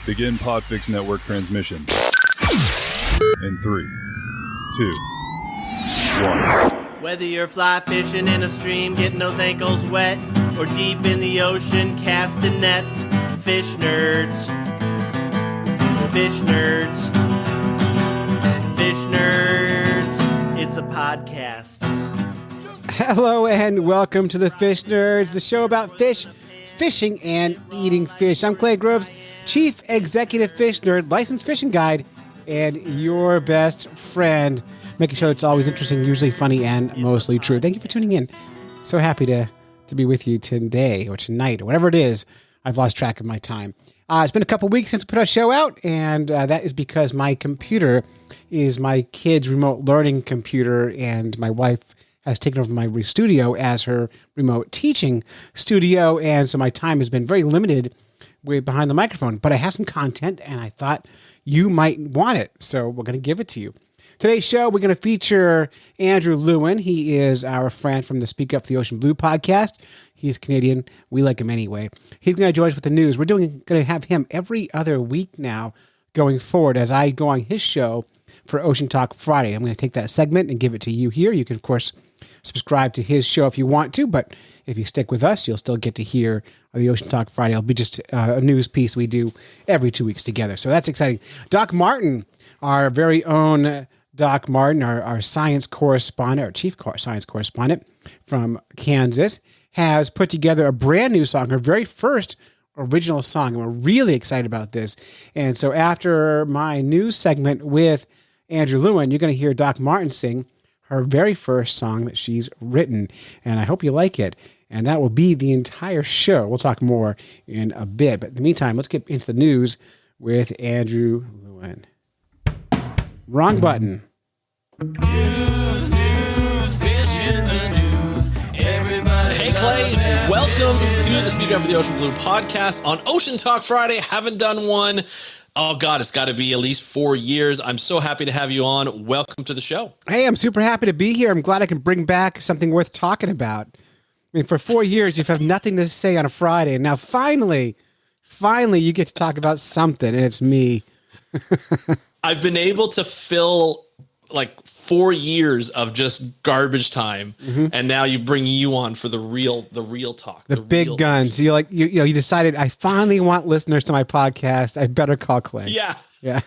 Begin Podfix Network transmission. In 3, 2, 1. Whether you're fly fishing in a stream, getting those ankles wet, or deep in the ocean casting nets, fish nerds. Fish nerds. Fish nerds. It's a podcast. Hello and welcome to the Fish Nerds, the show about fish, fishing, and eating fish. I'm Clay Groves, Chief Executive Fish Nerd, licensed fishing guide, and your best friend, making sure it's always interesting, usually funny, and mostly true. Thank you for tuning in. So happy to be with you today or tonight or whatever it is. I've lost track of my time. It's been a couple weeks since we put our show out, and that is because my computer is my kid's remote learning computer, and my wife has taken over my studio as her remote teaching studio, and so my time has been very limited behind the microphone. But I have some content, and I thought you might want it, so we're going to give it to you. Today's show, we're going to feature Andrew Lewin. He is our friend from the Speak Up for the Ocean Blue podcast. He's Canadian. We like him anyway. He's going to join us with the news. We're going to have him every other week now going forward as I go on his show for Ocean Talk Friday. I'm going to take that segment and give it to you here. You can, of course, subscribe to his show if you want to, but if you stick with us, you'll still get to hear the Ocean Talk Friday. It'll be just a news piece we do every 2 weeks together. So that's exciting. Doc Martin, our very own Doc Martin, our science correspondent, our chief science correspondent from Kansas, has put together a brand new song, her very first original song, and we're really excited about this. And so after my news segment with Andrew Lewin, you're going to hear Doc Martin sing her very first song that she's written, and I hope you like it. And that will be the entire show. We'll talk more in a bit, but in the meantime, let's get into the news with Andrew Lewin. Wrong button. News, fish in the news. Everybody. Hey, Clay, welcome to the Speak Up for the Ocean Blue podcast on Ocean Talk Friday. Haven't done one. Oh, God, it's got to be at least 4 years. I'm so happy to have you on. Welcome to the show. Hey, I'm super happy to be here. I'm glad I can bring back something worth talking about. I mean, for 4 years, you've had nothing to say on a Friday, and now finally, you get to talk about something, and it's me. I've been able to fill like 4 years of just garbage time, and now you bring you on for the real talk, the big real guns. So you decided I finally want listeners to my podcast. I better call Clay. Yeah.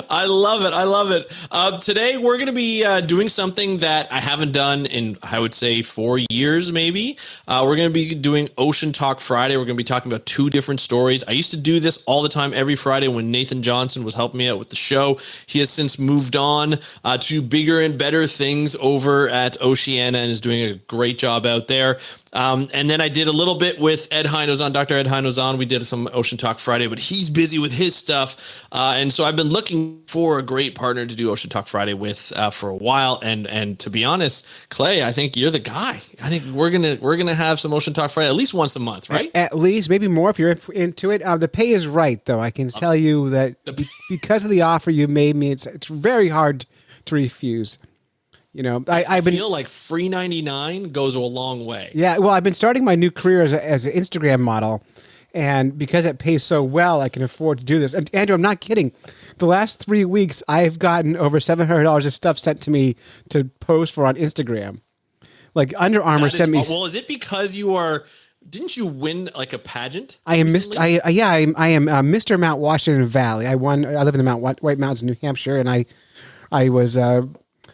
I love it. Today we're going to be doing something that I haven't done in, I would say, 4 years, maybe. We're going to be doing Ocean Talk Friday. We're going to be talking about two different stories. I used to do this all the time every Friday when Nathan Johnson was helping me out with the show. He has since moved on to bigger and better things over at Oceana and is doing a great job out there. And then I did a little bit with Ed Heinozon, Dr. Ed Heinozon. We did some Ocean Talk Friday, but he's busy with his stuff. And so I've been looking for a great partner to do Ocean Talk Friday with for a while. And to be honest, Clay, I think you're the guy. I think we're gonna have some Ocean Talk Friday at least once a month, right? At least, maybe more if you're into it. The pay is right, though. I can tell you that because of the offer you made me, it's very hard to refuse. You know, I feel like free 99 goes a long way. Yeah, well, I've been starting my new career as an Instagram model, and because it pays so well, I can afford to do this. And Andrew, I'm not kidding. The last 3 weeks, I've gotten over $700 of stuff sent to me to post for on Instagram. Like Under Armour sent me. Well, is it because you are? Didn't you win like a pageant? I am I am Mr. Mount Washington Valley. I won. I live in the White Mountains, New Hampshire, and I was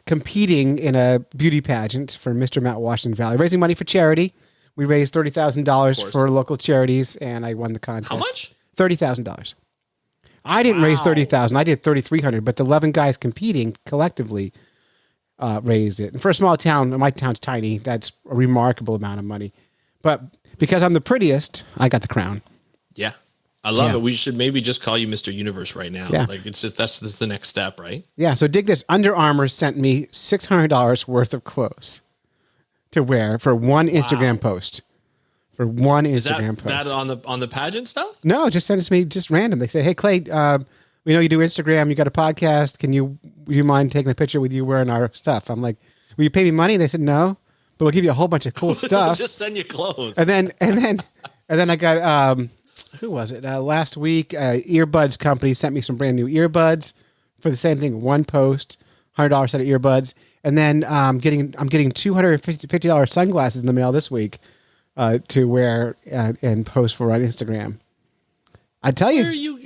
competing in a beauty pageant for Mr. Mount Washington Valley, raising money for charity. We raised $30,000 for local charities, and I won the contest. How much? $30,000. I didn't raise $30,000. I did $3,300, but the 11 guys competing collectively raised it. And for a small town, my town's tiny, that's a remarkable amount of money. But because I'm the prettiest, I got the crown. Yeah. I love it. We should maybe just call you Mr. Universe right now. Yeah. Like it's just this is the next step, right? Yeah. So dig this. Under Armour sent me $600 worth of clothes to wear for one Instagram post. For one Instagram post. That on the pageant stuff? No, just send it to me just random. They say, "Hey Clay, we know you do Instagram. You got a podcast. Would you mind taking a picture with you wearing our stuff?" I'm like, "Will you pay me money?" They said, "No, but we'll give you a whole bunch of cool stuff. Just send you clothes." And then I got who was it? Last week, earbuds company sent me some brand new earbuds for the same thing. One post, $100 set of earbuds, and then I'm getting $250 sunglasses in the mail this week to wear and post for on Instagram. I tell Where are you,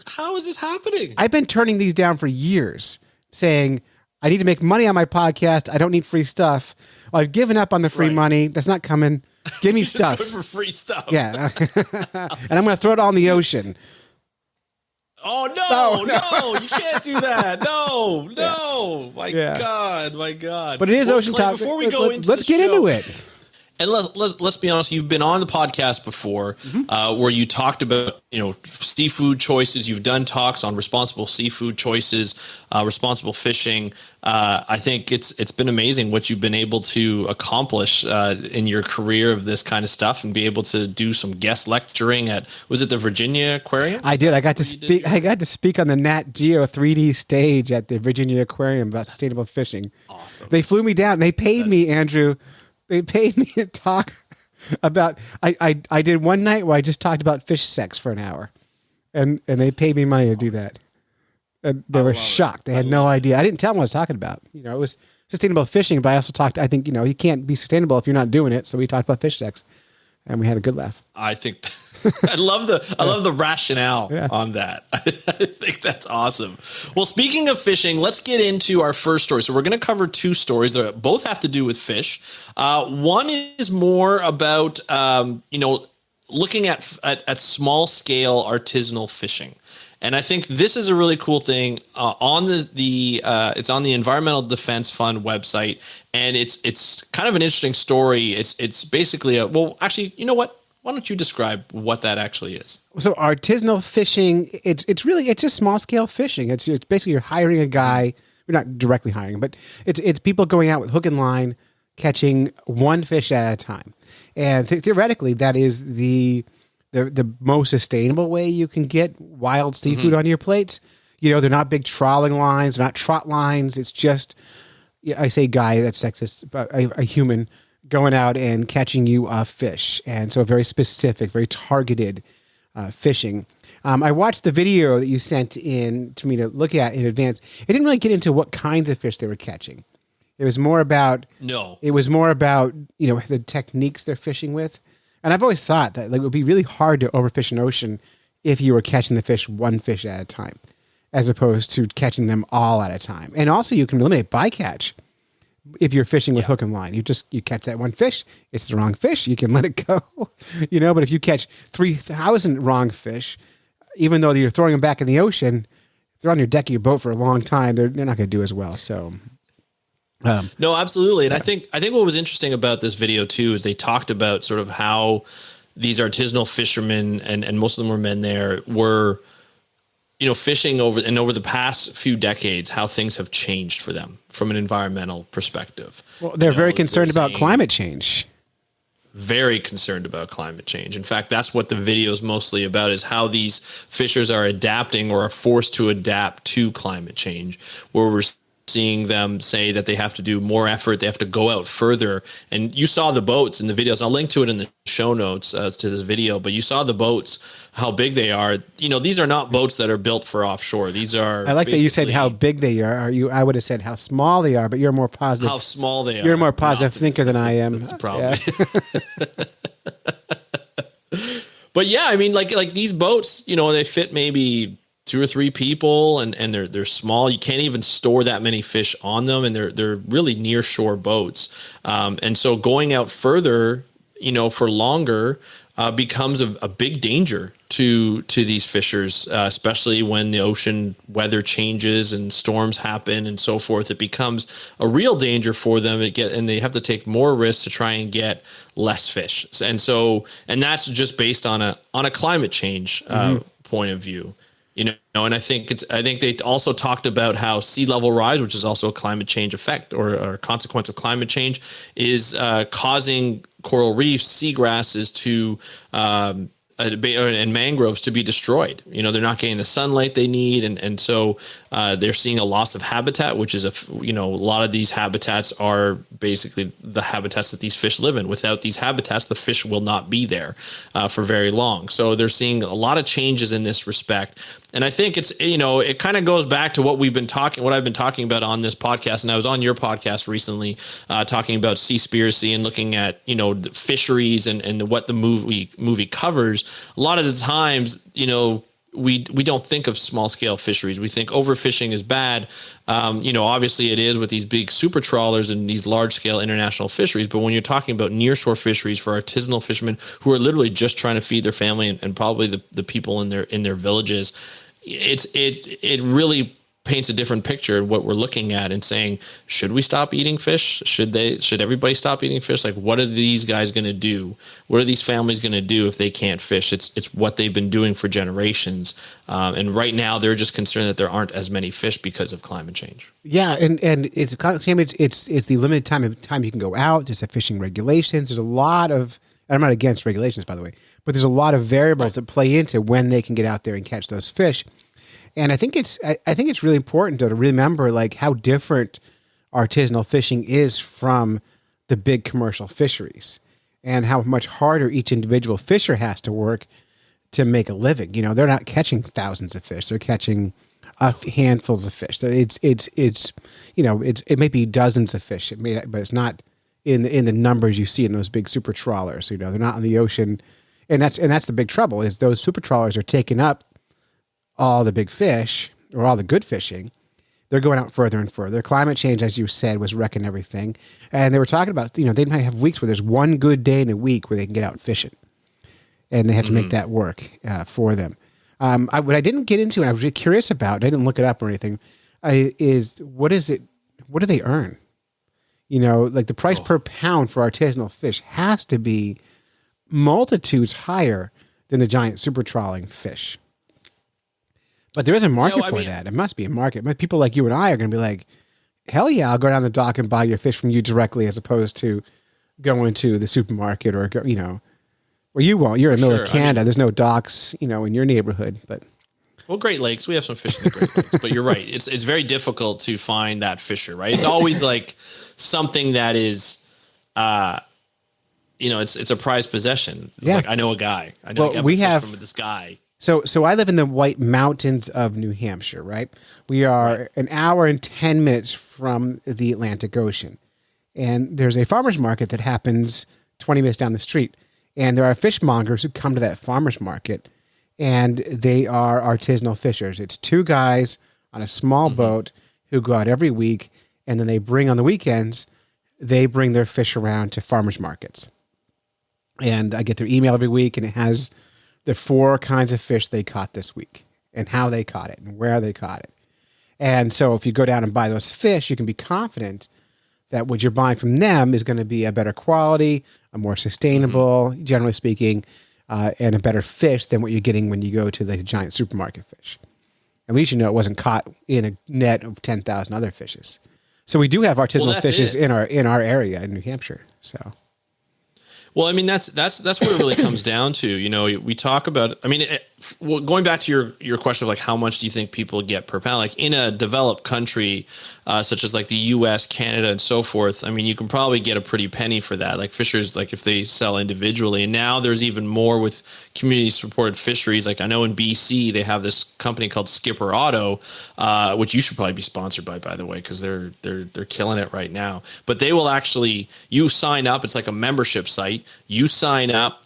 how is this happening? I've been turning these down for years, saying I need to make money on my podcast. I don't need free stuff. Well, I've given up on the free Right. money. That's not coming. Give me Just stuff. going for free stuff. Yeah. And I'm going to throw it all in the ocean. Oh no, you can't do that. No. My God. But it is Well, ocean Clay, talk. Before we go into let's the get show- into it. And let's be honest, you've been on the podcast before where you talked about, seafood choices. You've done talks on responsible seafood choices, responsible fishing. I think it's been amazing what you've been able to accomplish in your career of this kind of stuff and be able to do some guest lecturing at, was it the Virginia Aquarium? I did. I got to speak. I got to speak on the Nat Geo 3D stage at the Virginia Aquarium about sustainable fishing. Awesome. They flew me down. They paid me, Andrew. They paid me to talk about. I did one night where I just talked about fish sex for an hour, and they paid me money to do that. And they were shocked. They had no idea. I didn't tell them what I was talking about. It was sustainable fishing, but I also talked. I think you can't be sustainable if you're not doing it. So we talked about fish sex, and we had a good laugh. I think I love the rationale on that. I think that's awesome. Well, speaking of fishing, let's get into our first story. So we're going to cover two stories that both have to do with fish. One is more about looking at small scale artisanal fishing. And I think this is a really cool thing on it's on the Environmental Defense Fund website, and it's kind of an interesting story. It's basically actually, you know what? Why don't you describe what that actually is? So artisanal fishing, it's just small scale fishing. It's basically you're hiring a guy. You're not directly hiring, but it's people going out with hook and line, catching one fish at a time. And theoretically, that is the most sustainable way you can get wild seafood on your plates. They're not big trawling lines, they're not trot lines. It's just, I say guy, that's sexist, but a human going out and catching you a fish. And so very specific, very targeted fishing. I watched the video that you sent in to me to look at in advance. It didn't really get into what kinds of fish they were catching. It was more about the techniques they're fishing with. And I've always thought that it would be really hard to overfish an ocean if you were catching the fish one fish at a time, as opposed to catching them all at a time. And also you can eliminate bycatch if you're fishing with hook and line. You catch that one fish, it's the wrong fish, you can let it go. But if you catch 3,000 wrong fish, even though you're throwing them back in the ocean, they're on your deck of your boat for a long time, they're not going to do as well. So no, absolutely. And I think what was interesting about this video too is they talked about sort of how these artisanal fishermen, and most of them were men there, were fishing over the past few decades, how things have changed for them from an environmental perspective. Well, they're very concerned about climate change. Very concerned about climate change. In fact, that's what the video is mostly about, is how these fishers are adapting or are forced to adapt to climate change, where we're seeing them say that they have to do more effort, they have to go out further. And you saw the boats in the videos. I'll link to it in the show notes to this video, but you saw the boats, how big they are. These are not boats that are built for offshore. These are, I like that you said how big they are. I would have said how small they are, but you're more positive. How small they are. You're a more positive thinker than I am. That's a problem. Yeah. But yeah, I mean, like these boats, they fit maybe 2 or 3 people, and they're small. You can't even store that many fish on them, and they're really near shore boats. And so going out further, for longer, becomes a big danger to these fishers, especially when the ocean weather changes and storms happen and so forth. It becomes a real danger for them. And they have to take more risks to try and get less fish. And that's just based on a climate change point of view. And I think they also talked about how sea level rise, which is also a climate change effect or a consequence of climate change, is causing coral reefs, seagrasses to and mangroves to be destroyed. They're not getting the sunlight they need, and so they're seeing a loss of habitat, which is a lot of these habitats are basically the habitats that these fish live in. Without these habitats, the fish will not be there for very long. So they're seeing a lot of changes in this respect. And I think it's, it kind of goes back to what I've been talking about on this podcast. And I was on your podcast recently talking about Seaspiracy and looking at, the fisheries and what the movie covers. A lot of the times, we don't think of small scale fisheries. We think overfishing is bad. Obviously it is with these big super trawlers and these large scale international fisheries. But when you're talking about near shore fisheries for artisanal fishermen who are literally just trying to feed their family and probably the people in their villages, it really paints a different picture of what we're looking at and saying, should we stop eating fish? Should everybody stop eating fish? Like, what are these guys going to do? What are these families going to do if they can't fish? It's what they've been doing for generations. And right now they're just concerned that there aren't as many fish because of climate change. Yeah. And it's climate change. It's the limited time you can go out. There's the fishing regulations. There's a lot of, and I'm not against regulations, by the way, but there's a lot of variables that play into when they can get out there and catch those fish. And I think it's really important to remember like how different artisanal fishing is from the big commercial fisheries and how much harder each individual fisher has to work to make a living. They're not catching thousands of fish. They're catching handfuls of fish. It may be dozens of fish, but it's not in the numbers you see in those big super trawlers. They're not in the ocean. And that's the big trouble is those super trawlers are taking up all the big fish or all the good fishing. They're going out further and further. Climate change, as you said, was wrecking everything. And they were talking about, they might have weeks where there's one good day in a week where they can get out fishing. And they have to make that work for them. What I didn't get into, and I was really curious about, I didn't look it up or anything, is what do they earn? Like the price per pound for artisanal fish has to be multitudes higher than the giant super trawling fish. But there is a market for that. It must be a market. People like you and I are going to be like, hell yeah, I'll go down the dock and buy your fish from you directly as opposed to going to the supermarket or, well, you won't. You're in the middle of Canada. There's no docks, in your neighborhood. But well, Great Lakes, we have some fish in the Great Lakes. But you're right. It's very difficult to find that fisher, right? It's always like something that is, it's a prized possession. It's like, I know a guy. I know a guy from this guy. So I live in the White Mountains of New Hampshire, right? We are an hour and 10 minutes from the Atlantic Ocean. And there's a farmer's market that happens 20 minutes down the street. And there are fishmongers who come to that farmer's market, and they are artisanal fishers. It's two guys on a small boat who go out every week, and then they bring on the weekends, they bring their fish around to farmer's markets. And I get their email every week, and it has the 4 kinds of fish they caught this week and how they caught it and where they caught it. And so if you go down and buy those fish, you can be confident that what you're buying from them is going to be a better quality, a more sustainable, generally speaking, and a better fish than what you're getting when you go to the giant supermarket fish. At least it wasn't caught in a net of 10,000 other fishes. So we do have artisanal fishes in our area in New Hampshire. So. Well, I mean, that's what it really comes down to. We talk about, going back to your question of like, how much do you think people get per pound? Like in a developed country, such as like the US, Canada, and so forth, you can probably get a pretty penny for that. Like fishers, like if they sell individually, and now there's even more with community supported fisheries. Like I know in BC, they have this company called Skipper Auto, which you should probably be sponsored by the way, because they're killing it right now. But they will actually, you sign up, it's like a membership site. You sign up,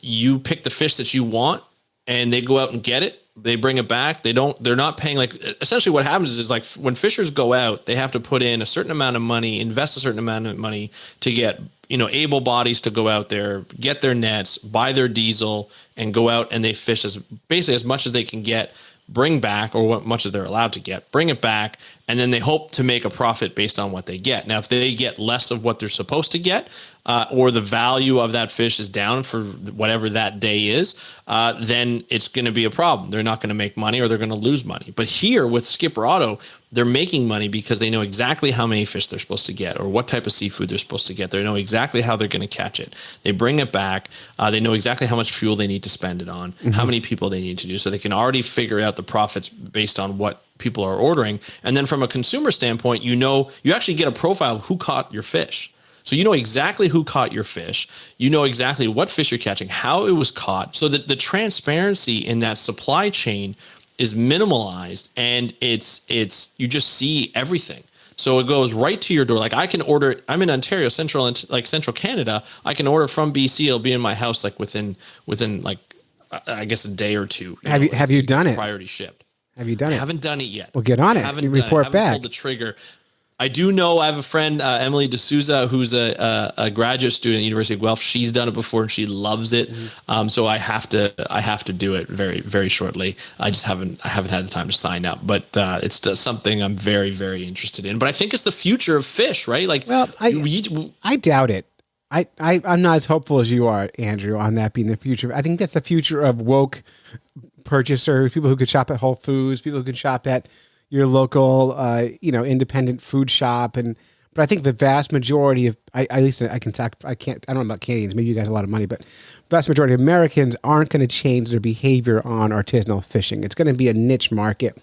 you pick the fish that you want, and they go out and get it. They bring it back. They're not paying, like, essentially what happens is like when fishers go out, they have to put in a certain amount of money, invest a certain amount of money to get, able bodies to go out there, get their nets, buy their diesel, and go out and they fish basically as much as they can get, bring back, or what much as they're allowed to get, bring it back, and then they hope to make a profit based on what they get. Now, if they get less of what they're supposed to get, or the value of that fish is down for whatever that day is, then it's going to be a problem. They're not going to make money, or they're going to lose money. But here with Skipper Otto, they're making money because they know exactly how many fish they're supposed to get, or what type of seafood they're supposed to get. They know exactly how they're going to catch it. They bring it back. They know exactly how much fuel they need to spend it on, how many people they need to do. So they can already figure out the profits based on what people are ordering. And then from a consumer standpoint, you actually get a profile of who caught your fish. So you know exactly who caught your fish. You know exactly what fish you're catching, how it was caught. So that the transparency in that supply chain is minimalized, and it's you just see everything. So it goes right to your door. Like I can order it. I'm in Ontario, central Canada. I can order from BC. It'll be in my house like within like I guess a day or two. Have you done it? Priority shipped. Have you done it? I haven't done it yet. Well, get on it. Haven't Report back. Pulled the trigger. I do know I have a friend, Emily D'Souza, who's a graduate student at the University of Guelph. She's done it before and she loves it. So I have to do it very, very shortly. I haven't had the time to sign up, but it's something I'm very, very interested in. But I think it's the future of fish, right? Like, well, I doubt it. I'm not as hopeful as you are, Andrew, on that being the future. I think that's the future of woke purchasers, people who could shop at Whole Foods, people who could shop at your local, independent food shop. But I think the vast majority of, at least I don't know about Canadians, maybe you guys have a lot of money, but vast majority of Americans aren't going to change their behavior on artisanal fishing. It's going to be a niche market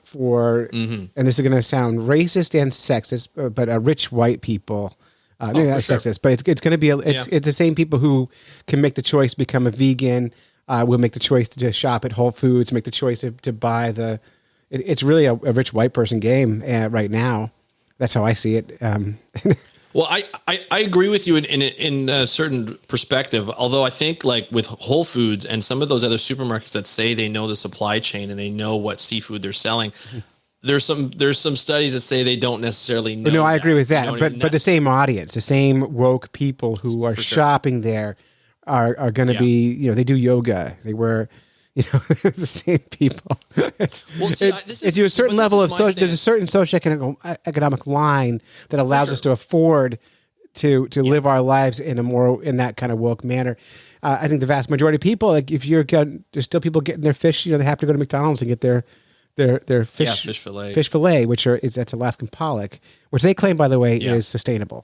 for, and this is going to sound racist and sexist, but rich white people. Maybe not sexist, but it's going to be, it's the same people who can make the choice to become a vegan, will make the choice to just shop at Whole Foods, make the choice to buy it's really a rich white person game right now. That's how I see it. Well, I agree with you in a certain perspective. Although I think like with Whole Foods and some of those other supermarkets that say they know the supply chain and they know what seafood they're selling, there's some studies that say they don't necessarily know. No, I agree with that. But the same audience, the same woke people who are shopping there are going to be, they do yoga. They wear, the same people. It's a certain level of there's a certain socioeconomic line that allows us to afford to live our lives in that kind of woke manner. I think the vast majority of people, like if there's still people getting their fish, they have to go to McDonald's and get their fish fillet, that's Alaskan pollock, which they claim, by the way, is sustainable.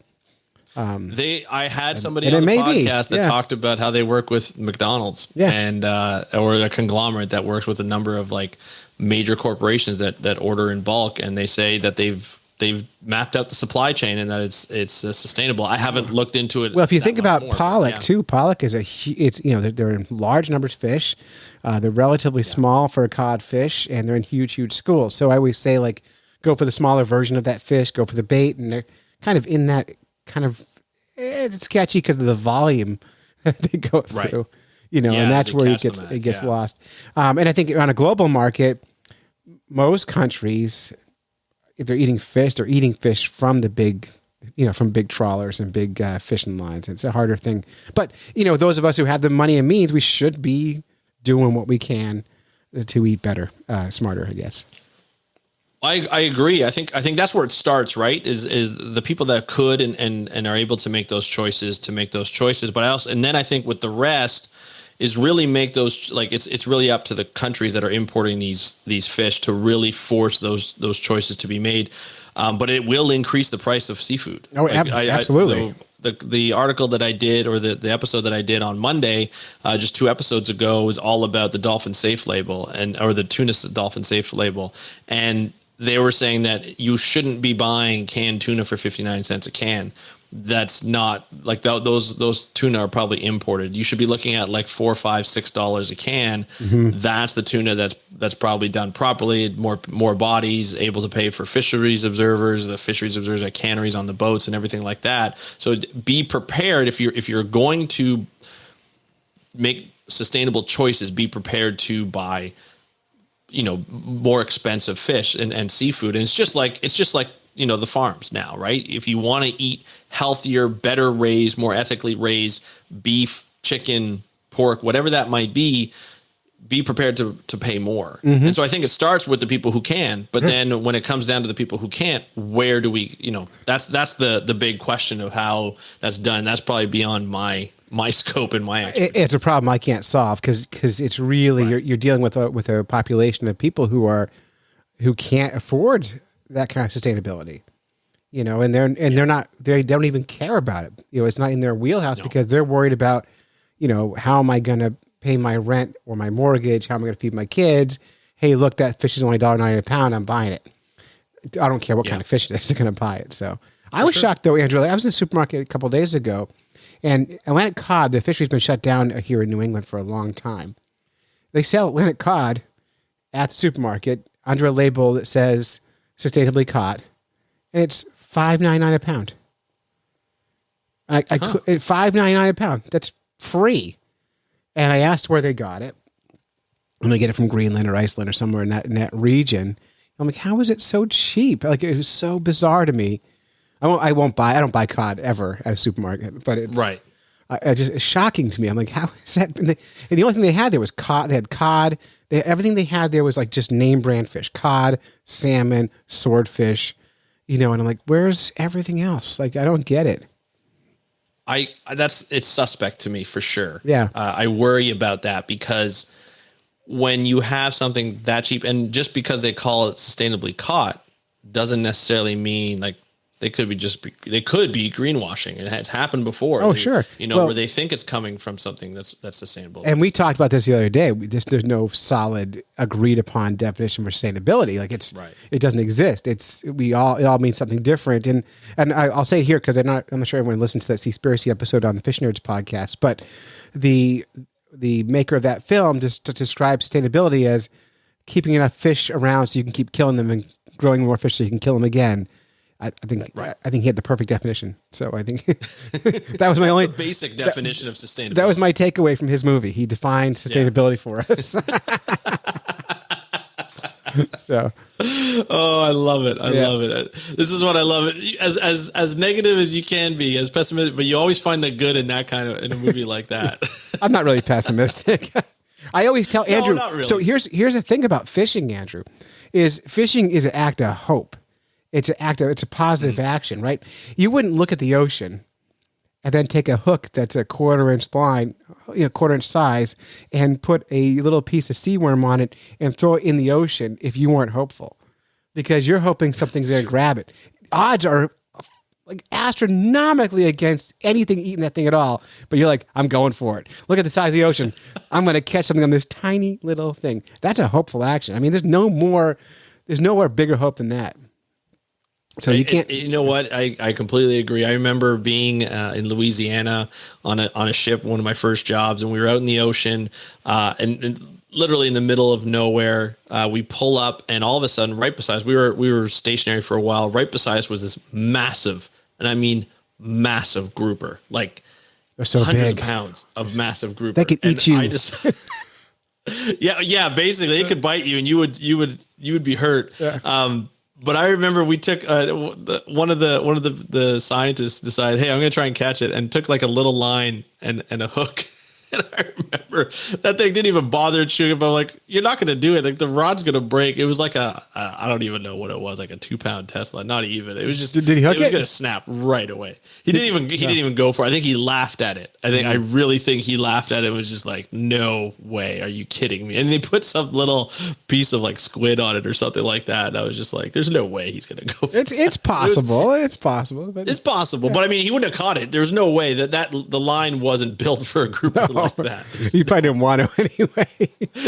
I had somebody on the podcast that talked about how they work with McDonald's and or a conglomerate that works with a number of like major corporations that order in bulk, and they say that they've mapped out the supply chain and that it's sustainable. I haven't looked into it. Well, if you think about pollock too, pollock is they're in large numbers of fish. They're relatively small for a cod fish, and they're in huge schools. So I always say, like, go for the smaller version of that fish, go for the bait, and they're kind of in that kind of, it's sketchy because of the volume that they go through, and that's where it gets lost. And I think on a global market, most countries, if they're eating fish, they're eating fish from the big, from big trawlers and big fishing lines. It's a harder thing. But, those of us who have the money and means, we should be doing what we can to eat better, smarter, I guess. I agree. I think that's where it starts, right? Is the people that could and are able to make those choices But then I think with the rest is really make those, like, it's really up to the countries that are importing these fish to really force those choices to be made. But it will increase the price of seafood. Oh, absolutely. The article that I did, or the episode that I did on Monday, just 2 episodes ago, was all about the Dolphin Safe label or the tuna Dolphin Safe label. And they were saying that you shouldn't be buying canned tuna for 59 cents a can. That's not like those tuna are probably imported. You should be looking at like $4, $5, $6 a can. That's the tuna that's probably done properly. More bodies, able to pay for fisheries observers, the fisheries observers at canneries on the boats and everything like that. So be prepared if you're going to make sustainable choices. Be prepared to buy, more expensive fish and seafood. And it's just like the farms now, right? If you want to eat healthier, better raised, more ethically raised beef, chicken, pork, whatever that might be, be prepared to pay more. And so I think it starts with the people who can, but then when it comes down to the people who can't, where do we, that's the big question of how that's done. That's probably beyond my scope and my expertise. It's a problem I can't solve because it's really, you're dealing with a population of people who can't afford that kind of sustainability, and they don't even care about it. It's not in their wheelhouse because they're worried about, how am I going to pay my rent or my mortgage? How am I going to feed my kids? Hey, look, that fish is only $1.90 a pound. I'm buying it. I don't care what kind of fish it is. I'm going to buy it. So I was shocked though, Andrew. I was in the supermarket a couple of days ago, and Atlantic cod, the fishery's been shut down here in New England for a long time. They sell Atlantic cod at the supermarket under a label that says sustainably caught, and it's $5.99 a pound. $5.99 a pound. That's free. And I asked where they got it. And they get it from Greenland or Iceland or somewhere in that region. I'm like, how is it so cheap? Like, it was so bizarre to me. I don't buy cod ever at a supermarket, but it's right. It's shocking to me. I'm like, how is that? And the only thing they had there was cod. They had cod. Everything they had there was like just name brand fish: cod, salmon, swordfish. And I'm like, where's everything else? Like, I don't get it. It's suspect to me for sure. Yeah. I worry about that because when you have something that cheap, and just because they call it sustainably caught doesn't necessarily mean like they could be greenwashing. It's happened before. Oh, sure. Where they think it's coming from something that's sustainable. And we talked about this the other day. There's no solid agreed upon definition for sustainability. Like it doesn't exist. It all means something different. And I'll say it here because I'm not sure everyone listens to that Seaspiracy episode on the Fish Nerds podcast, but the maker of that film just describes sustainability as keeping enough fish around so you can keep killing them and growing more fish so you can kill them again. I think he had the perfect definition. So I think that was my the basic definition of sustainability. That was my takeaway from his movie. He defined sustainability for us. So, I love it. I love it. This is what I love it. As negative as you can be, as pessimistic, but you always find the good in that in a movie like that. I'm not really pessimistic. I always tell Andrew. Not really. So here's the thing about fishing, Andrew, is fishing is an act of hope. It's a positive action, right? You wouldn't look at the ocean and then take a hook that's a quarter-inch size, and put a little piece of seaworm on it and throw it in the ocean if you weren't hopeful, because you're hoping something's going to grab it. Odds are like astronomically against anything eating that thing at all, but you're like, I'm going for it. Look at the size of the ocean. I'm going to catch something on this tiny little thing. That's a hopeful action. I mean, there's nowhere bigger hope than that. So you can't. You know what? I completely agree. I remember being in Louisiana on a ship, one of my first jobs, and we were out in the ocean, and literally in the middle of nowhere. We pull up, and all of a sudden, right beside us, we were stationary for a while. Right beside us was this massive, and I mean massive grouper, like they're so hundreds big. of pounds of massive grouper. They could eat you. I just, yeah. Basically, it could bite you, and you would be hurt. Yeah. But I remember we took one of the scientists decided, hey, I'm going to try and catch it, and took like a little line and a hook. And I remember that thing didn't even bother chewing it, but I'm like, you're not going to do it. Like the rod's going to break. It was like I don't even know what it was, like a 2-pound Tesla. Not even. It was just, did he hook it? It was going to snap right away. He didn't even go for it. I think he laughed at it. I really think he laughed at it. And was just like, no way. Are you kidding me? And they put some little piece of like squid on it or something like that. And I was just like, there's no way he's going to go for it. It's possible. It's possible. But it's possible. Yeah. But I mean, he wouldn't have caught it. There's no way that the line wasn't built for a grouper like that. You probably didn't want to anyway.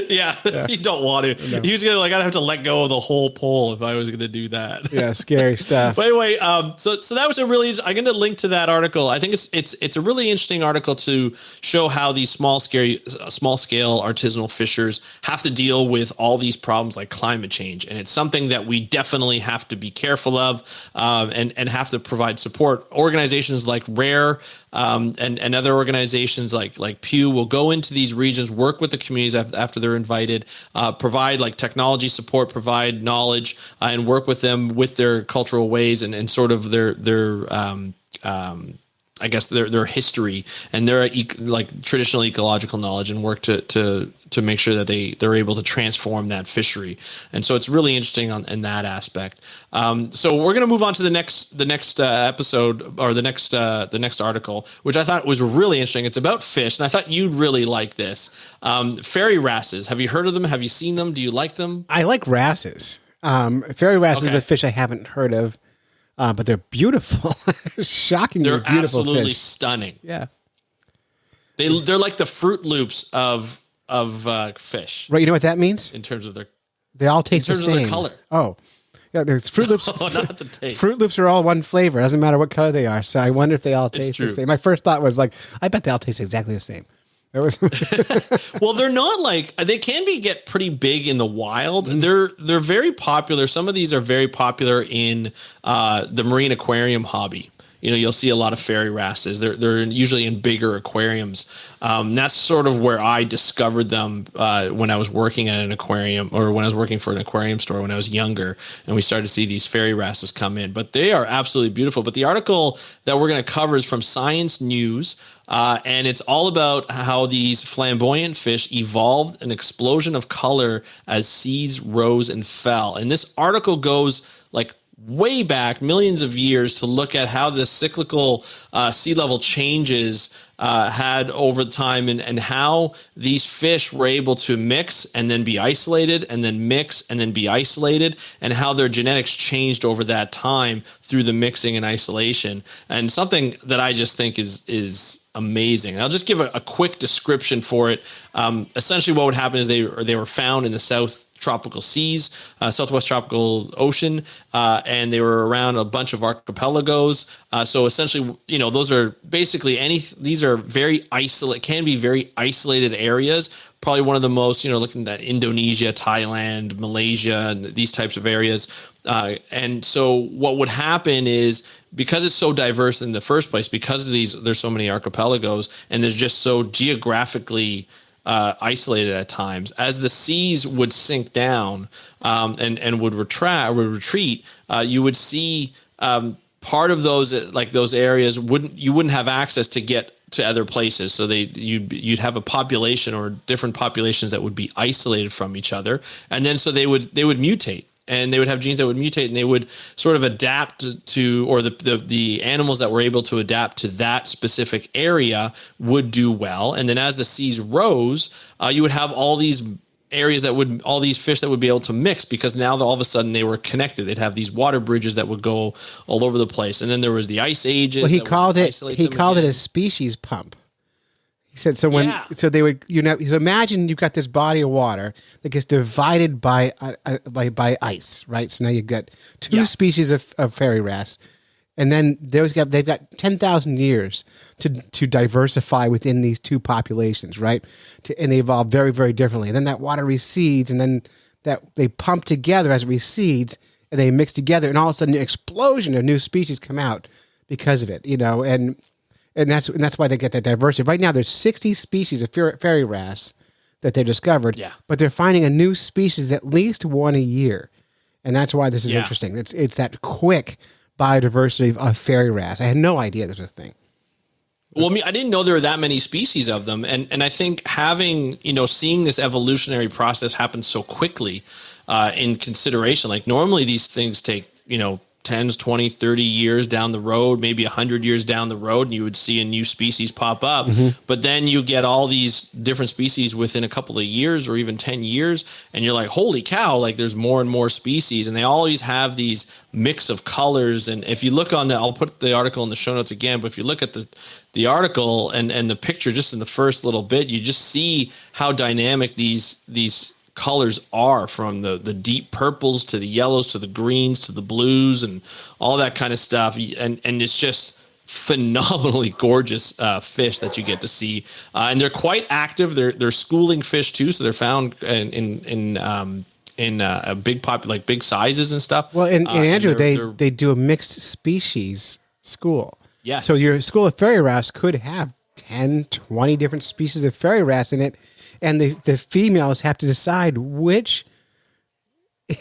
Yeah, you don't want to. No. He was gonna I'd have to let go of the whole pole if I was gonna do that. Yeah, scary stuff. But anyway, so that was a really. I'm gonna link to that article. I think it's a really interesting article to show how these small scale artisanal fishers have to deal with all these problems like climate change, and it's something that we definitely have to be careful of, and have to provide support. Organizations like Rare. And other organizations like Pew will go into these regions, work with the communities after they're invited, provide like technology support, provide knowledge, and work with them with their cultural ways and sort of their I guess their history and their like traditional ecological knowledge, and work to to make sure that they're able to transform that fishery. And so it's really interesting in that aspect. So we're going to move on to the next episode, or the next article, which I thought was really interesting. It's about fish, and I thought you'd really like this. Fairy wrasses. Have you heard of them? Have you seen them? Do you like them? I like wrasses. Fairy wrasse is a fish I haven't heard of, but they're beautiful. Shockingly They're beautiful absolutely fish. stunning. Yeah. They're like the Fruit Loops of fish. Right. You know what that means? In terms of their They all taste the terms of same. their color. Oh, yeah. There's Fruit Loops. Oh, not the taste. Fruit Loops are all one flavor. It doesn't matter what color they are. So I wonder if they all taste the true. same. My first thought was like, I bet they all taste exactly the same. There was Well, they're not like, they can get pretty big in the wild. They're very popular. Some of these are very popular in the marine aquarium hobby. You'll see a lot of fairy wrasses. They're usually in bigger aquariums. That's sort of where I discovered them when I was working at an aquarium, or when I was working for an aquarium store when I was younger, and we started to see these fairy wrasses come in. But they are absolutely beautiful. But the article that we're going to cover is from Science News, and it's all about how these flamboyant fish evolved an explosion of color as seas rose and fell. And this article goes like way back millions of years to look at how the cyclical sea level changes had over time, and how these fish were able to mix and then be isolated, and then mix and then be isolated, and how their genetics changed over that time through the mixing and isolation. And something that I just think is amazing. And I'll just give a quick description for it. Essentially what would happen is they were found in the southwest tropical ocean, and they were around a bunch of archipelagos. So essentially, those are basically these are can be very isolated areas. Probably one of the most, looking at Indonesia, Thailand, Malaysia, and these types of areas. And so what would happen is, because it's so diverse in the first place, because of there's so many archipelagos, and there's just so geographically isolated at times, as the seas would sink down and would retreat, you would see part of those areas you wouldn't have access to get to other places. So you'd have a population, or different populations, that would be isolated from each other, and then so they would mutate. And they would have genes that would mutate, and they would sort of adapt to, or the animals that were able to adapt to that specific area would do well. And then as the seas rose, you would have all these areas all these fish that would be able to mix, because now all of a sudden they were connected. They'd have these water bridges that would go all over the place. And then there was the ice ages. Well, he called it a species pump. He said, so they would, so imagine you've got this body of water that gets divided by ice, right? So now you've got two species of fairy wrasse, and then they've got 10,000 years to diversify within these two populations, right? And they evolve very, very differently. And then that water recedes, and then that they pump together as it recedes, and they mix together, and all of a sudden an explosion of new species come out because of it, and that's why they get that diversity. Right now, there's 60 species of fairy wrasse that they discovered, but they're finding a new species at least one a year, and that's why this is interesting. It's that quick biodiversity of fairy wrasse. I had no idea this was a thing. Well, I didn't know there were that many species of them, and I think seeing this evolutionary process happen so quickly, in consideration, like normally these things take 10, 20, 30 years down the road, maybe 100 years down the road, and you would see a new species pop up. Mm-hmm. But then you get all these different species within a couple of years, or even 10 years, and you're like, holy cow, like there's more and more species, and they always have these mix of colors. And if you look on I'll put the article in the show notes again, but if you look at the article and the picture just in the first little bit, you just see how dynamic these colors are, from the deep purples to the yellows to the greens to the blues and all that kind of stuff. And it's just phenomenally gorgeous fish that you get to see. And they're quite active. They're schooling fish too. So they're found in a big like big sizes and stuff. Well, and Andrew, they do a mixed species school. Yes. So your school of fairy wrasse could have 10, 20 different species of fairy wrasse in it. And the females have to decide which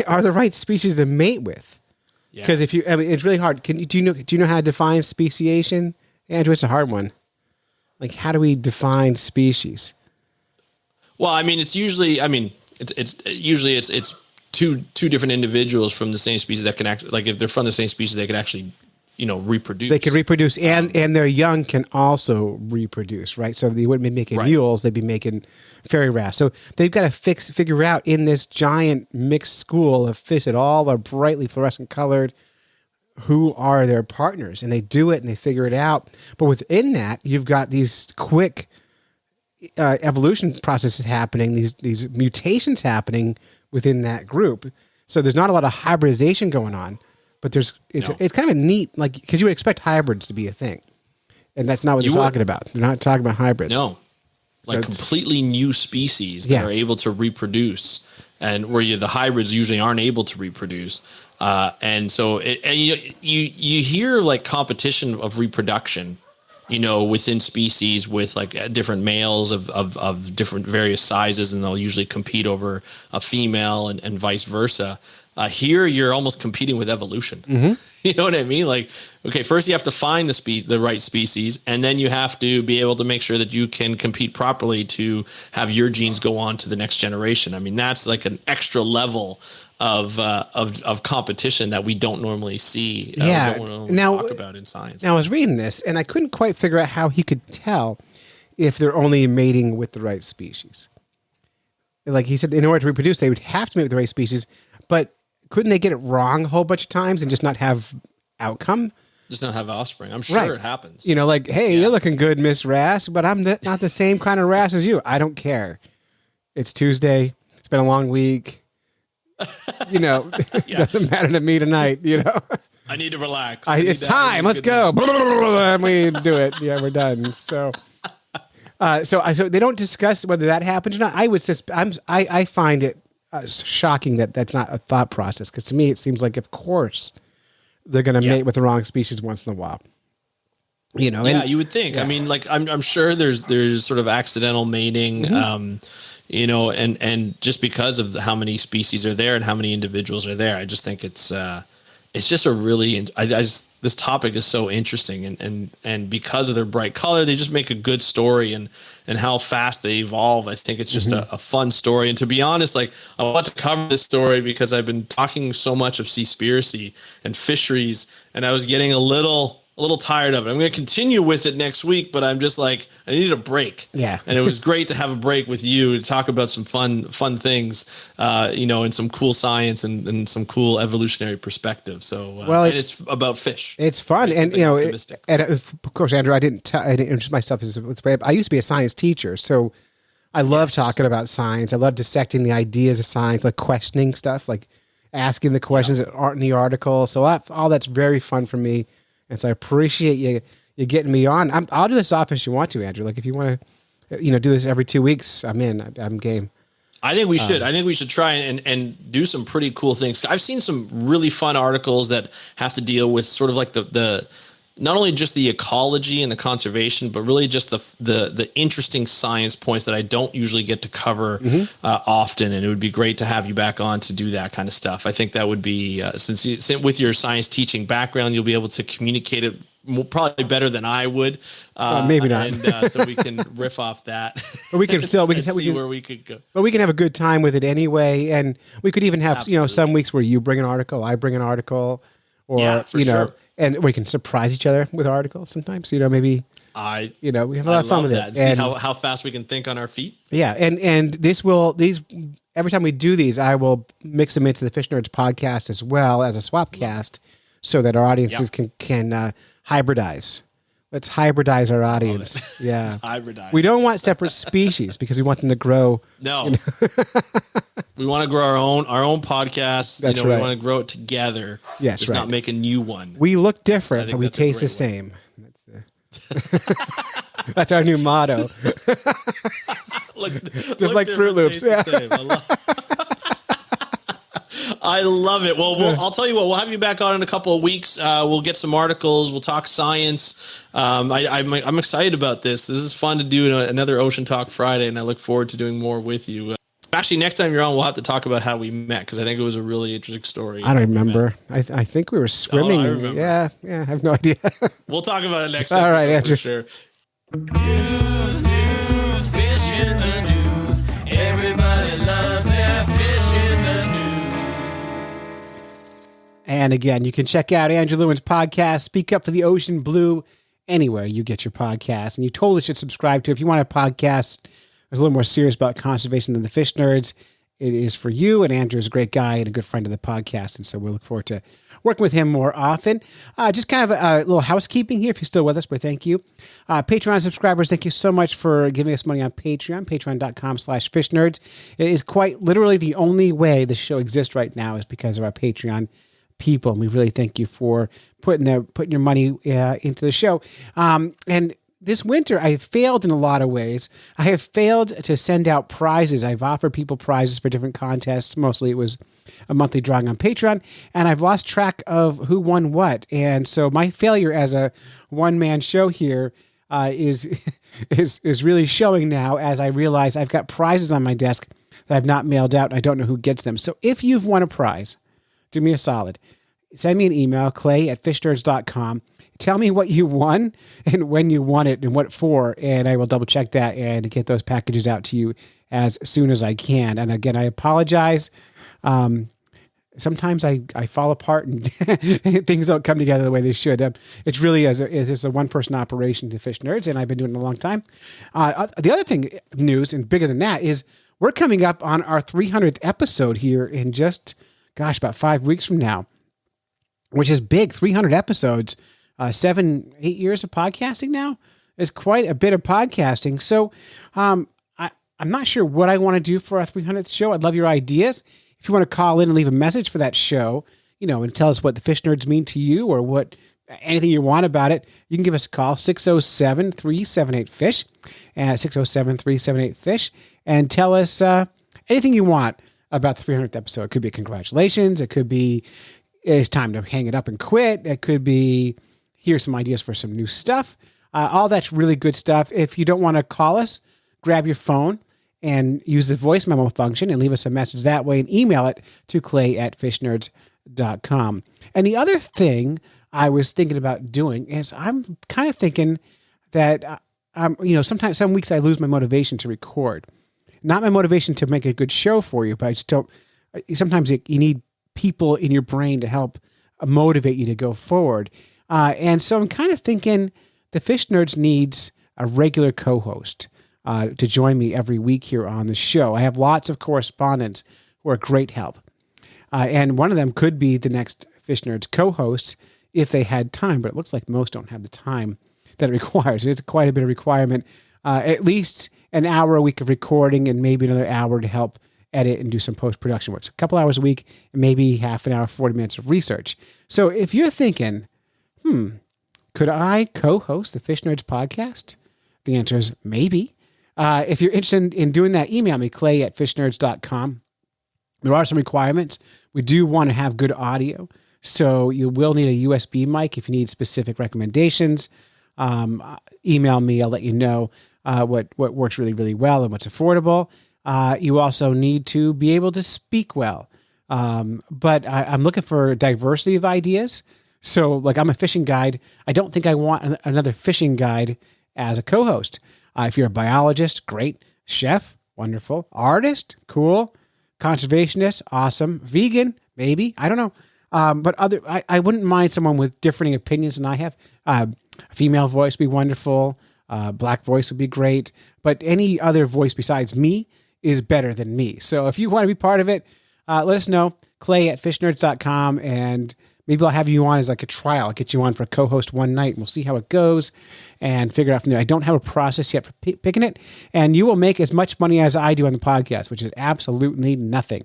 are the right species to mate with. Because it's really hard. Do you know how to define speciation, Andrew? It's a hard one. Like, how do we define species? Well, I mean, it's usually, it's two different individuals from the same species that can actually, like if they're from the same species, they can actually, reproduce. They can reproduce, and their young can also reproduce, right? So they wouldn't be making mules; they'd be making fairy wrasse. So they've got to figure out in this giant mixed school of fish that all are brightly fluorescent colored, who are their partners, and they do it and they figure it out. But within that, you've got these quick evolution processes happening, these mutations happening within that group. So there's not a lot of hybridization going on. But it's kind of neat, like, because you would expect hybrids to be a thing, and that's not what they're talking about. They're not talking about hybrids. No, like completely new species that are able to reproduce, and where the hybrids usually aren't able to reproduce. And so you hear like competition of reproduction, within species with like different males of different various sizes, and they'll usually compete over a female and vice versa. Here, you're almost competing with evolution. Mm-hmm. You know what I mean? Like, okay, first you have to find the right species, and then you have to be able to make sure that you can compete properly to have your genes go on to the next generation. I mean, that's like an extra level of competition that we don't normally see. Don't normally talk about in science. Now, I was reading this, and I couldn't quite figure out how he could tell if they're only mating with the right species. Like he said, in order to reproduce, they would have to mate with the right species, but couldn't they get it wrong a whole bunch of times and just not have outcome? Just not have offspring. I'm sure it happens. Like, hey, you're looking good, Miss Wrasse, but I'm not the same kind of wrasse as you. I don't care. It's Tuesday. It's been a long week. It doesn't matter to me tonight, I need to relax. It's time. Let's go. And we do it. Yeah, we're done. So they don't discuss whether that happens or not. I find it shocking that that's not a thought process, because to me it seems like, of course, they're going to mate with the wrong species once in a while. You would think. Yeah. I mean, like I'm sure there's sort of accidental mating, mm-hmm. And just because of how many species are there and how many individuals are there, I just think it's just a really, this topic is so interesting, and because of their bright color, they just make a good story, and how fast they evolve. I think it's just mm-hmm. a fun story. And to be honest, like, I want to cover this story because I've been talking so much of seaspiracy and fisheries, and I was getting a little tired of it. I'm going to continue with it next week, but I'm just like, I need a break. Yeah. And it was great to have a break with you to talk about some fun things, and some cool science and some cool evolutionary perspective. So, it's about fish. It's fun. And, of course, Andrew, I didn't introduce myself I used to be a science teacher. So I love talking about science. I love dissecting the ideas of science, like questioning stuff, like asking the questions that aren't in the article. So all that's very fun for me. And so I appreciate you getting me on. I'll do this often if you want to, Andrew. Like, if you want to, do this every 2 weeks, I'm in. I'm game. I think we should. I think we should try and do some pretty cool things. I've seen some really fun articles that have to deal with sort of like the not only just the ecology and the conservation, but really just the interesting science points that I don't usually get to cover often. And it would be great to have you back on to do that kind of stuff. I think that would be, since with your science teaching background, you'll be able to communicate it probably better than I would. Maybe not. And so we can riff off that. But we can still see where we could go. But we can have a good time with it anyway. And we could even have, some weeks where you bring an article, I bring an article, or, sure. And we can surprise each other with articles sometimes, maybe. we have a lot of fun with it. And see how fast we can think on our feet. Yeah. And these, every time we do these, I will mix them into the Fish Nerds podcast as well as a swapcast, so that our audiences can hybridize. Let's hybridize our audience. Yeah. Let's hybridize. We don't want separate species because we want them to grow. No. We want to grow our own podcast. That's right. We want to grow it together. Yes, just not make a new one. We look different, but we taste the same. That's our new motto. Just like Fruit Loops. Yeah. I love it. Well, I'll tell you what, we'll have you back on in a couple of weeks. We'll get some articles. We'll talk science. I'm excited about this. This is fun to do another Ocean Talk Friday, and I look forward to doing more with you. Actually, next time you're on, we'll have to talk about how we met, because I think it was a really interesting story. I don't remember. I think we were swimming. I remember. Yeah, I have no idea. We'll talk about it next time. All right, Andrew. For sure. News, fish in the news. And again, you can check out Andrew Lewin's podcast, Speak Up for the Ocean Blue, anywhere you get your podcast. And you totally should subscribe to it. If you want a podcast that's a little more serious about conservation than the Fish Nerds, it is for you. And Andrew is a great guy and a good friend of the podcast. And so we look forward to working with him more often. Just kind of a little housekeeping here, if you're still with us, but thank you. Patreon subscribers, thank you so much for giving us money on Patreon, patreon.com/fishnerds. It is quite literally the only way the show exists right now is because of our Patreon people. And we really thank you for putting your money into the show. And this winter, I have failed in a lot of ways. I have failed to send out prizes. I've offered people prizes for different contests. Mostly it was a monthly drawing on Patreon, and I've lost track of who won what. And so my failure as a one-man show here is really showing now as I realize I've got prizes on my desk that I've not mailed out. And I don't know who gets them. So if you've won a prize, do me a solid. Send me an email, clay@fishnerds.com. Tell me what you won and when you won it and what for, and I will double check that and get those packages out to you as soon as I can. And again, I apologize. Sometimes I fall apart and things don't come together the way they should. It's really it's a one-person operation to Fish Nerds, and I've been doing it a long time. The other thing, news, and bigger than that, is we're coming up on our 300th episode here in just, about 5 weeks from now, which is big. 300 episodes. 7-8 years of podcasting now is quite a bit of podcasting. So I'm not sure what I want to do for our 300th show. I'd love your ideas. If you want to call in and leave a message for that show, and tell us what the Fish Nerds mean to you or anything you want about it, you can give us a call, 607-378-FISH, 607-378-FISH, and tell us anything you want about the 300th episode. It could be congratulations. It could be it's time to hang it up and quit. It could be here's some ideas for some new stuff. All that's really good stuff. If you don't want to call us, grab your phone and use the voice memo function and leave us a message that way and email it to clay@fishnerds.com. And the other thing I was thinking about doing is I'm kind of thinking that, sometimes some weeks I lose my motivation to record. Not my motivation to make a good show for you, but I just don't. Sometimes you need people in your brain to help motivate you to go forward. And so I'm kind of thinking the Fish Nerds needs a regular co-host to join me every week here on the show. I have lots of correspondents who are great help. And one of them could be the next Fish Nerds co-host if they had time, but it looks like most don't have the time that it requires. It's quite a bit of requirement, at least an hour a week of recording and maybe another hour to help edit and do some post-production work. So a couple hours a week and maybe half an hour, 40 minutes of research. So if you're thinking, could I co-host the Fish Nerds podcast? The answer is maybe. If you're interested in doing that, email me, clay@fishnerds.com. There are some requirements. We do want to have good audio, so you will need a USB mic if you need specific recommendations. Email me. I'll let you know what works really, really well and what's affordable. You also need to be able to speak well. But I'm looking for a diversity of ideas. So, I'm a fishing guide. I don't think I want another fishing guide as a co-host. If you're a biologist, great. Chef, wonderful. Artist, cool. Conservationist, awesome. Vegan, maybe. I don't know. But I wouldn't mind someone with differing opinions than I have. A female voice would be wonderful. Black voice would be great. But any other voice besides me is better than me. So if you want to be part of it, let us know. clay@fishnerds.com, and maybe I'll have you on as like a trial. I'll get you on for a co-host one night, and we'll see how it goes and figure it out from there. I don't have a process yet for picking it, and you will make as much money as I do on the podcast, which is absolutely nothing.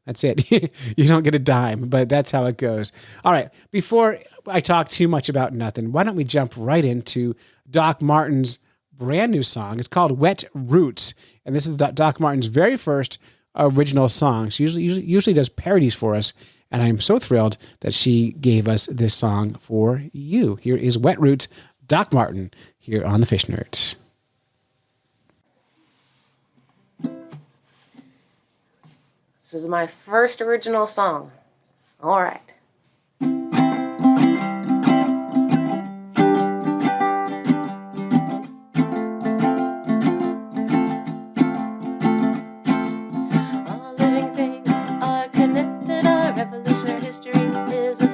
That's it. You don't get a dime, but that's how it goes. All right. Before I talk too much about nothing, why don't we jump right into Doc Martin's brand new song? It's called Wet Roots, and this is Doc Martin's very first original song. She usually does parodies for us, and I'm so thrilled that she gave us this song for you. Here is Wet Roots, Doc Martin, here on the Fish Nerds. This is my first original song. All right. All living things are connected. Our evolutionary history is a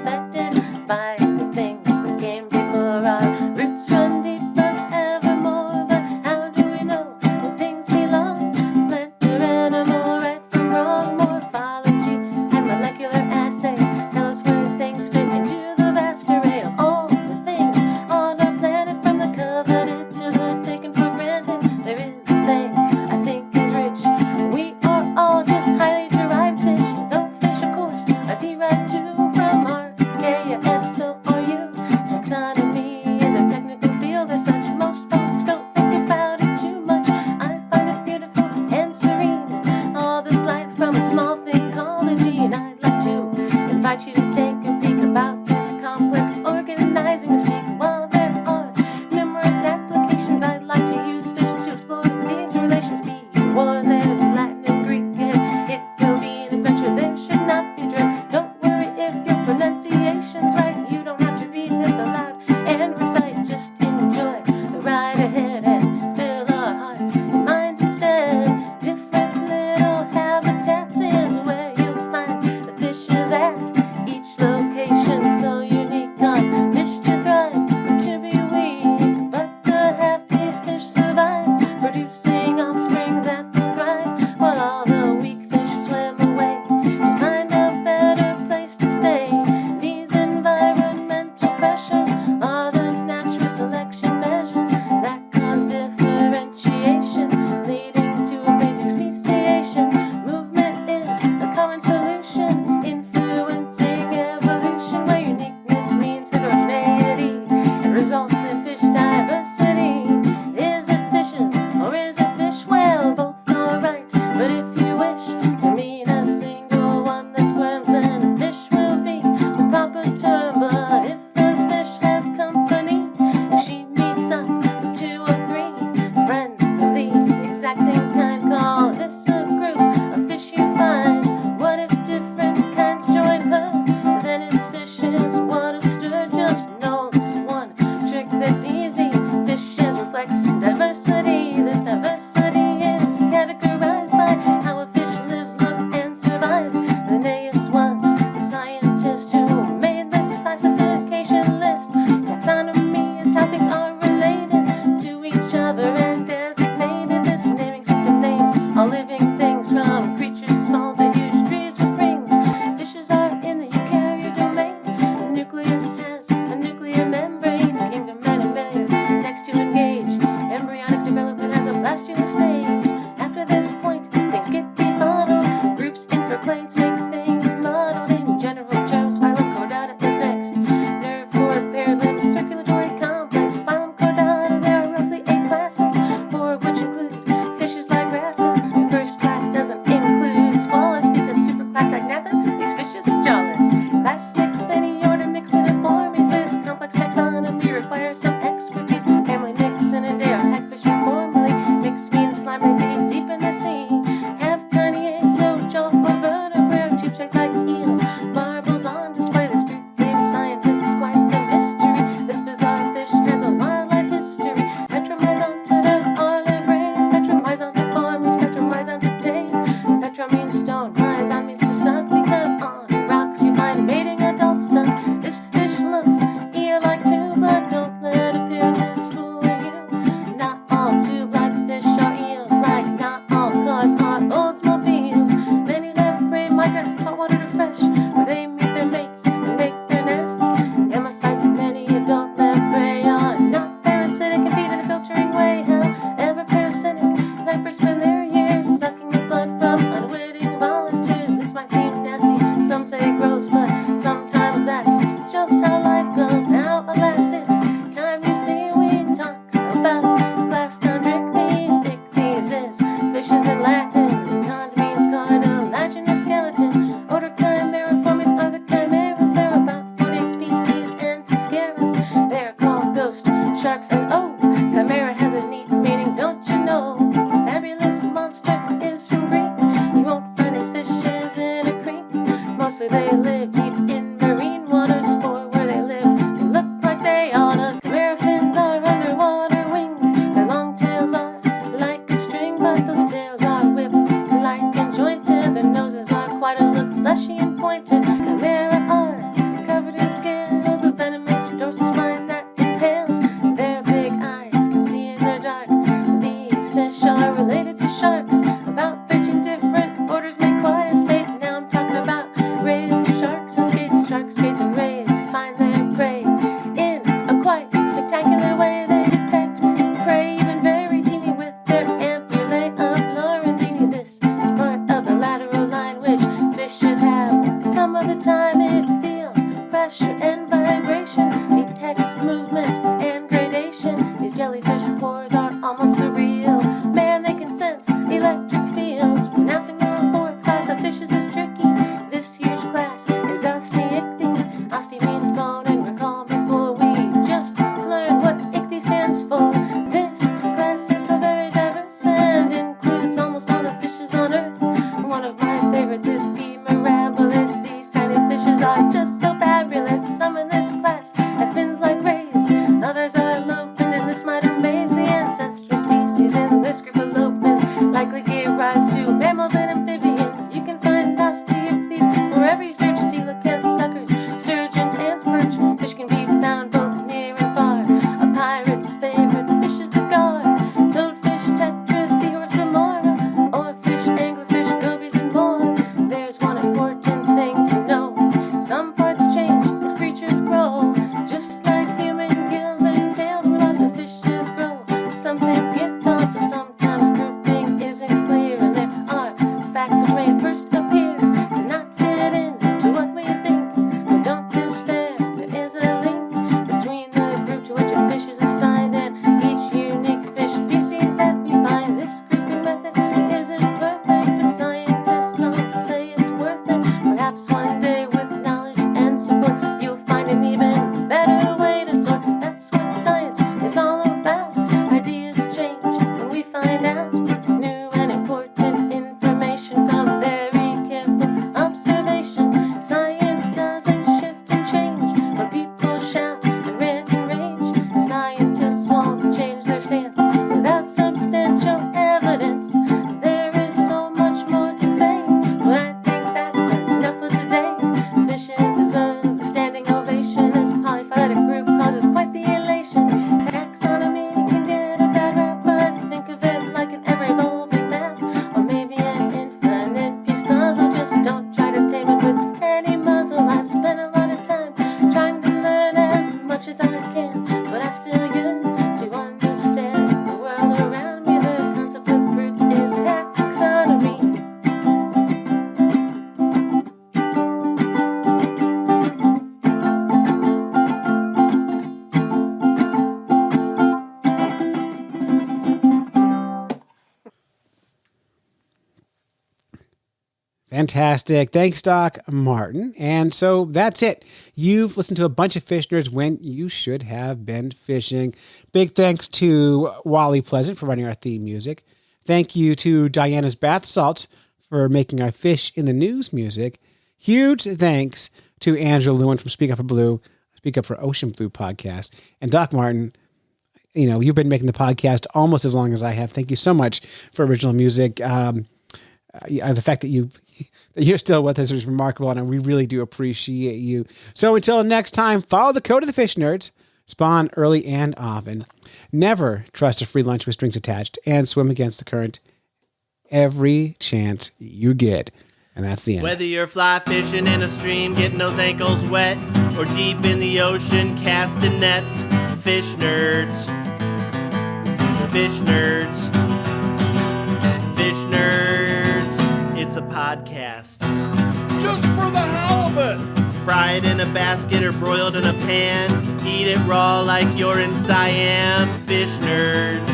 small thing called a G, and I'd like to invite you to take a peek about this complex organizing mystique. While there are numerous applications, I'd like to use fish to explore these relations. Be warned, there's Latin and Greek, and it will be an adventure. There should not be dread. Don't worry if your pronunciation's right. You don't have to read this aloud and recite. Just enjoy the ride ahead and fill our hearts and minds instead. Different little habitats is where you'll find the fishes at each location. So unique, cause fish to thrive or to be weak, but the happy fish survive, producing offspring that will thrive, while all the weak fish swim away to find a better place to stay. These environmental pressures are the natural selection measures that cause differentiation, leading to amazing speciation. Movement is the common solution, influencing evolution, where uniqueness means heterogeneity and results in fish diversity. Is it fishes or is it fish? Well, both are right, but if you wish to mean a single one that squirms, then a fish will be the proper term. But if the fish has company, if she meets up with two or three friends of the exact same kind, call this a group of fish you find. What if different kinds join her? Then it's fishes. What a stir. Just know this one trick that's easy. Fishes reflects diversity. This diversity is categorized by how a fish lives, looks, and survives. Linnaeus was the scientist who made this classification list. Taxonomy is how things are related to each other and designated. This naming system names all living things, from creatures small to huge trees with rings. Fishes are in the eukaryote domain. The nucleus has a nuclear membrane. Kingdom animalia next to engage. Embryonic development has a blastula stage. After this point, things get befuddled. Groups, infraclades make things muddled. In general terms, phylum Chordata is next. Nerve, cord, paired limbs, circulatory complex. Phylum Chordata, there are roughly 8 classes, 4 of which include fishes like grasses. The first class doesn't include squalus because superclass Agnatha, these fishes are jawless. Class mix, any order mix, uniformes. This complex taxonomy requires some expertise. Family mix in a day are hagfish informally. Mix means slime they feed deep in the sea. Have tiny eggs, no jaw or vertebrae, tube shaped like eels. Marbles on display. This group named scientists is quite the mystery. This bizarre fish has a wildlife history. Petromyzontida are library. Petromyzontiformis, Petromyzontidae. Petra means stone, myzon means to suck, because on rocks you find mating adults stuck. This fish looks eel-like too, but don't let appearances fool you. Not all tube-like fish are eels, like not all cars are Oldsmobiles. Many lamprey migrate from saltwater to fresh, where they meet their mates and make their nests. Emma-sites and many adult lamprey are not parasitic and feed in a filtering way. However parasitic, lamprey spend their years sucking the blood from unwitting volunteers. This might seem nasty, some say gross, but sometimes that's just how life goes. Now, alas, it's time you see we talk about class chondrichthyes. Ichthys is fishes in Latin. Chond means cartilaginous skeleton. Order Chimeriformes are the chimeras. There are about 48 species Antiscarus. They're called ghost sharks, and oh, chimera has a neat meaning, don't you know? Fabulous monster is from Greek. You won't find these fishes in a creek. Mostly they live deep in marine waters, for where they live they look like they oughta. Chimera fins are underwater wings. Their long tails are like a string, but those tails are whipped like and jointed. Their noses are quite a look, fleshy and pointed. Chimera are covered in scales, a venomous dorsal spine that impales. Their big eyes can see in the dark. These fish are related to sharks. About 13 different orders make quite a spate. Now I'm talking about rays, sharks and skates. Sharks, skates, and rays find their prey in a quite spectacular way. They detect prey even very teeny with their ampullae of Lorenzini. This is part of the lateral line which fishes have of fishes is tricky. This huge class is Osteichthyes. Oste means bone, and recall before we just learn what ichthy stands for. This class is so very diverse and includes almost all the fishes on Earth. One of my favorites is P. mirabilis. These tiny fishes are just so fabulous. Some in this class have fins like rays, others are lobe-finned, and this might amaze. The ancestral species in this group of lobe-fins likely gave rise to mammals and amphibians. You can find Osteichthyes wherever you search. Coelacanths, suckers, sturgeons, and perch. Fish can be found both near and far. A pirate's favorite fish is the gar. Toadfish, tetra, seahorse, remora, oarfish, anglerfish, gobies, and more. There's one important thing to know. Some parts change as creatures grow. Just like human gills and tails were lost as fishes grow. Some things get tall, so sometimes grouping isn't clear. And there are facts which may at first appear to not fit in to what we think. But don't despair, there is a link between the group to which a fish is assigned and each unique fish species that we find. This grouping method isn't perfect, but scientists all say it's worth it. Perhaps one day with knowledge and support, you'll find an even better way to sort. That's what science is all about. Ideas change when we find out new and important information from very careful observation. Science doesn't shift and change when people shout and rant and rage. Scientists won't change their stance without substantial evidence. There is so much more to say, but I think that's enough for today. Fishes deserve a standing ovation. This polyphyletic group causes quite the elation. Taxonomy can get a bad rap, but think of it like an ever-evolving map, or maybe an infinite piece puzzle. Just don't try to tame it with any muzzle. I've spent a lot of time trying to learn as much as I can, but I still yearn to understand the world around me. The concept with roots is taxonomy. Fantastic. Thanks, Doc Martin. And so that's it. You've listened to a bunch of fish nerds when you should have been fishing. Big thanks to Wally Pleasant for running our theme music. Thank you to Diana's Bath Salts for making our Fish in the News music. Huge thanks to Angela Lewin from Speak Up for Ocean Blue podcast. And Doc Martin, you know, you've been making the podcast almost as long as I have. Thank you so much for original music. The fact that you're still with us is remarkable, and we really do appreciate you. So until next time, follow the code of the fish nerds, spawn early and often, never trust a free lunch with strings attached, and swim against the current every chance you get. And that's the end. Whether you're fly fishing in a stream, getting those ankles wet, or deep in the ocean, casting nets, fish nerds. Fish nerds. Fish nerds. It's a podcast. Just for the halibut! Fried in a basket or broiled in a pan. Eat it raw like you're in Siam. Fish nerds.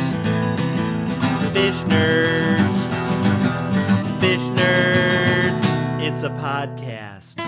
Fish nerds. Fish nerds. It's a podcast.